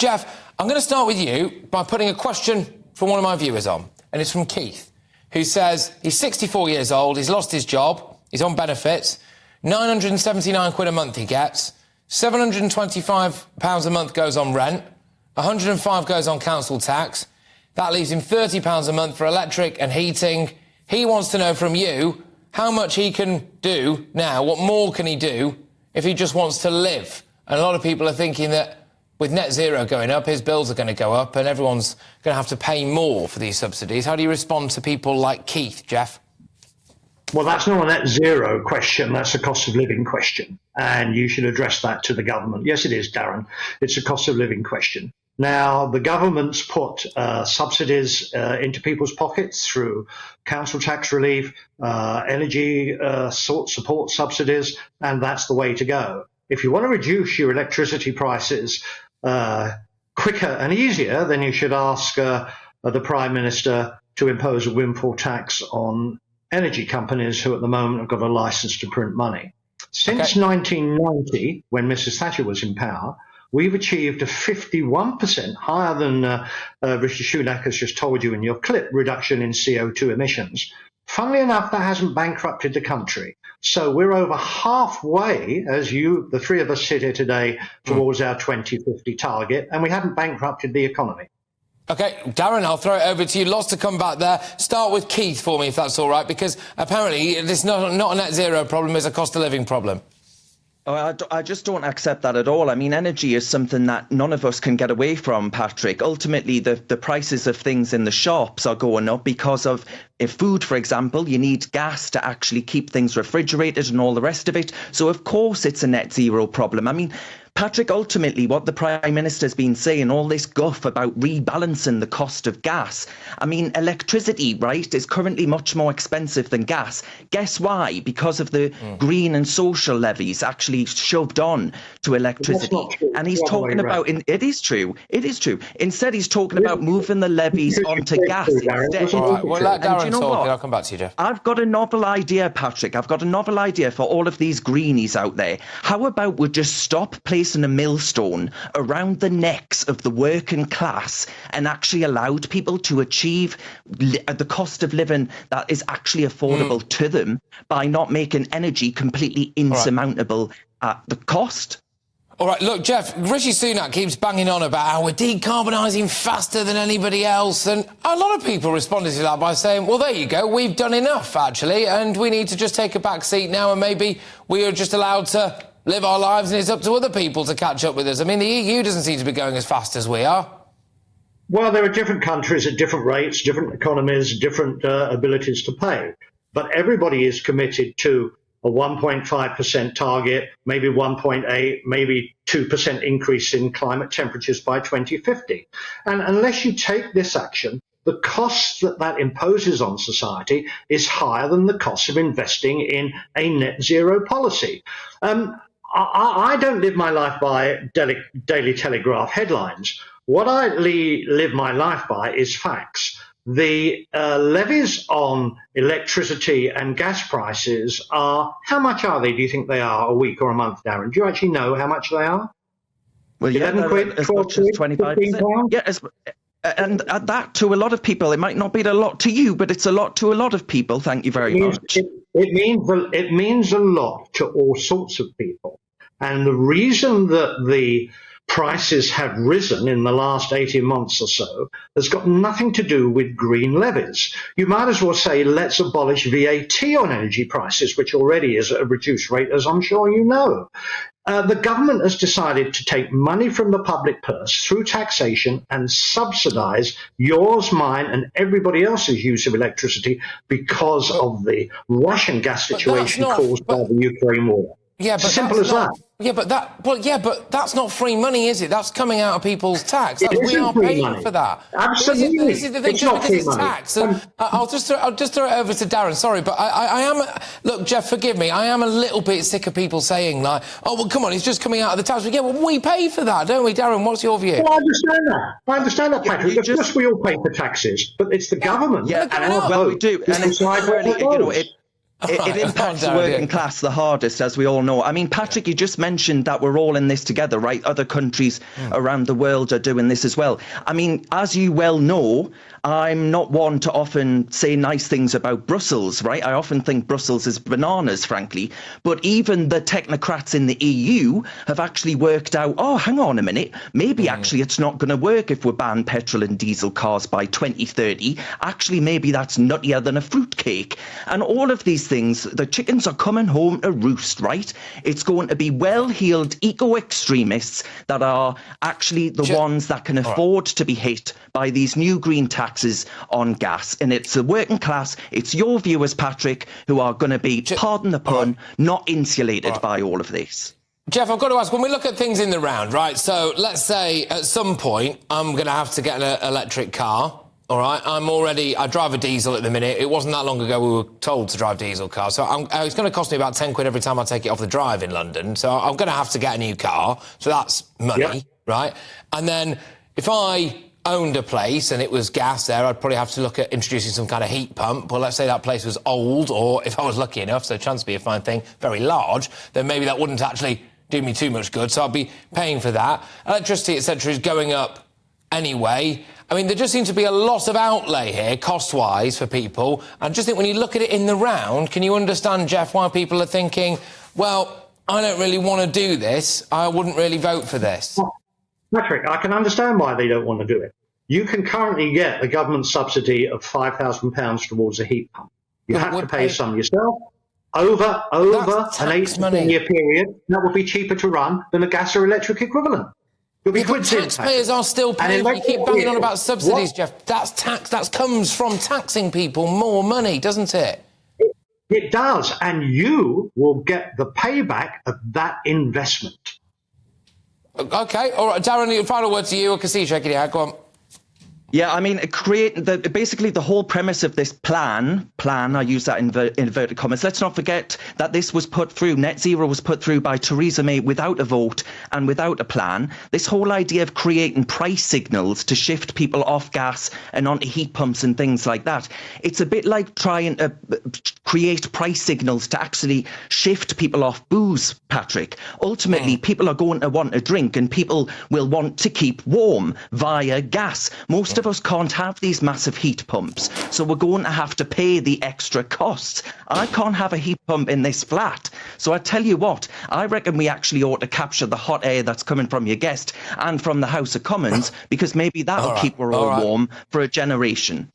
Jeff, I'm going to start with you by putting a question from one of my viewers on, and it's from Keith, who says he's 64 years old, he's lost his job, he's on benefits, 979 quid a month he gets, £725 a month goes on rent, 105 goes on council tax. That leaves him £30 a month for electric and heating. He wants to know from you how much he can do now, what more can he do if he just wants to live? And a lot of people are thinking that with net zero going up, his bills are going to go up and everyone's going to have to pay more for these subsidies. How do you respond to people like Keith, Jeff? Well, that's not a net zero question. That's a cost of living question. And you should address that to the government. Yes, it is, Darren. It's a cost of living question. Now, the government's put subsidies into people's pockets through council tax relief, energy support subsidies, and that's the way to go. If you want to reduce your electricity prices quicker and easier, then you should ask the Prime Minister to impose a windfall tax on energy companies who at the moment have got a license to print money. Since 1990, when Mrs. Thatcher was in power, we've achieved a 51% higher than Rishi Sunak has just told you in your clip, reduction in CO2 emissions. Funnily enough, that hasn't bankrupted the country. So we're over halfway, as the three of us sit here today, towards our 2050 target, and we haven't bankrupted the economy. OK, Darren, I'll throw it over to you. Lots to come back there. Start with Keith for me, if that's all right, because apparently it's not a net zero problem, it's a cost of living problem. Oh, I just don't accept that at all. I mean, energy is something that none of us can get away from, Patrick. Ultimately, the prices of things in the shops are going up because of food, for example. You need gas to actually keep things refrigerated and all the rest of it. So, of course, it's a net zero problem. I mean, Patrick, ultimately, what the Prime Minister's been saying, all this guff about rebalancing the cost of gas. I mean, electricity, right, is currently much more expensive than gas. Guess why? Because of the green and social levies actually shoved on to electricity. And he's talking about, it is true. Instead, he's talking about moving the levies onto gas instead. All right, well, let Darren talk what? and I'll come back to you, Jeff. I've got a novel idea, Patrick. I've got a novel idea for all of these greenies out there. How about we just stop placing a millstone around the necks of the working class and actually allowed people to achieve the cost of living that is actually affordable to them by not making energy completely insurmountable at the cost? All right, look, Jeff, Rishi Sunak keeps banging on about how we're decarbonising faster than anybody else, and a lot of people responded to that by saying, well, there you go, we've done enough, actually, and we need to just take a back seat now and maybe we are just allowed to live our lives and it's up to other people to catch up with us. I mean, the EU doesn't seem to be going as fast as we are. Well, there are different countries at different rates, different economies, different abilities to pay. But everybody is committed to a 1.5% target, maybe 1.8, maybe 2% increase in climate temperatures by 2050. And unless you take this action, the cost that imposes on society is higher than the cost of investing in a net zero policy. I don't live my life by Daily Telegraph headlines. What I live my life by is facts. The levies on electricity and gas prices are, how much are they, do you think they are, a week or a month, Darren? Do you actually know how much they are? Well, yeah, as much as 25%. Yeah, and at that, to a lot of people, it might not be a lot to you, but it's a lot to a lot of people. Thank you very much. It means a lot to all sorts of people. And the reason that the prices have risen in the last 18 months or so has got nothing to do with green levies. You might as well say, let's abolish VAT on energy prices, which already is at a reduced rate, as I'm sure you know. The government has decided to take money from the public purse through taxation and subsidise yours, mine and everybody else's use of electricity because of the Russian gas situation caused by the Ukraine war. Yeah, but it's as simple as that. Yeah, but that's not free money, is it? That's coming out of people's tax. We are paying for that. Absolutely, this is the thing. it's not free money. Tax. I'll just throw it over to Darren. Sorry, but I am. Look, Jeff, forgive me. I am a little bit sick of people saying like, "Oh, well, come on, it's just coming out of the tax." Yeah, well, we pay for that, don't we, Darren? What's your view? Well, I understand that, Patrick. Of course, we all pay for taxes, but it's the government. Yeah, well, we do. And it's really, It impacts the working class the hardest, as we all know. I mean, Patrick, you just mentioned that we're all in this together, right? Other countries around the world are doing this as well. I mean, as you well know, I'm not one to often say nice things about Brussels, right? I often think Brussels is bananas, frankly. But even the technocrats in the EU have actually worked out, oh, hang on a minute, maybe actually it's not going to work if we ban petrol and diesel cars by 2030. Actually, maybe that's nuttier than a fruitcake. And all of these things, the chickens are coming home to roost, right? It's going to be well-heeled eco-extremists that are actually the ones that can afford to be hit by these new green taxes on gas. And it's the working class, it's your viewers, Patrick, who are going to be, pardon the pun, not insulated by all of this. Jeff, I've got to ask, when we look at things in the round, right, so let's say at some point I'm going to have to get an electric car. All right, I drive a diesel at the minute. It wasn't that long ago we were told to drive diesel cars. So it's going to cost me about 10 quid every time I take it off the drive in London. So I'm going to have to get a new car. So that's money, right? And then if I owned a place and it was gas there, I'd probably have to look at introducing some kind of heat pump. Well, let's say that place was old, or if I was lucky enough, so chance to be a fine thing, very large, then maybe that wouldn't actually do me too much good. So I'd be paying for that. Electricity, etc., is going up anyway. I mean, there just seems to be a lot of outlay here, cost-wise, for people. I just think when you look at it in the round, can you understand, Jeff, why people are thinking, well, I don't really want to do this. I wouldn't really vote for this. Well, Patrick, I can understand why they don't want to do it. You can currently get a government subsidy of £5,000 towards a heat pump. You have to pay some yourself. Over an 8-year period, that would be cheaper to run than a gas or electric equivalent. Taxpayers are still paying. You keep banging on about subsidies, Jeff. That's tax. That comes from taxing people more money, doesn't it? It does, and you will get the payback of that investment. Okay, all right, Darren. Final word to you. I can see you shaking your head. Go on. Yeah, I mean, basically the whole premise of this plan, I use that in inverted commas. Let's not forget that this was put through, net zero was put through by Theresa May without a vote and without a plan. This whole idea of creating price signals to shift people off gas and onto heat pumps and things like that. It's a bit like trying to create price signals to actually shift people off booze, Patrick. Ultimately, people are going to want a drink and people will want to keep warm via gas. Most of us can't have these massive heat pumps, so we're going to have to pay the extra costs. I can't have a heat pump in this flat. So I tell you what, I reckon we actually ought to capture the hot air that's coming from your guest and from the House of Commons, because maybe that'll keep us all warm for a generation.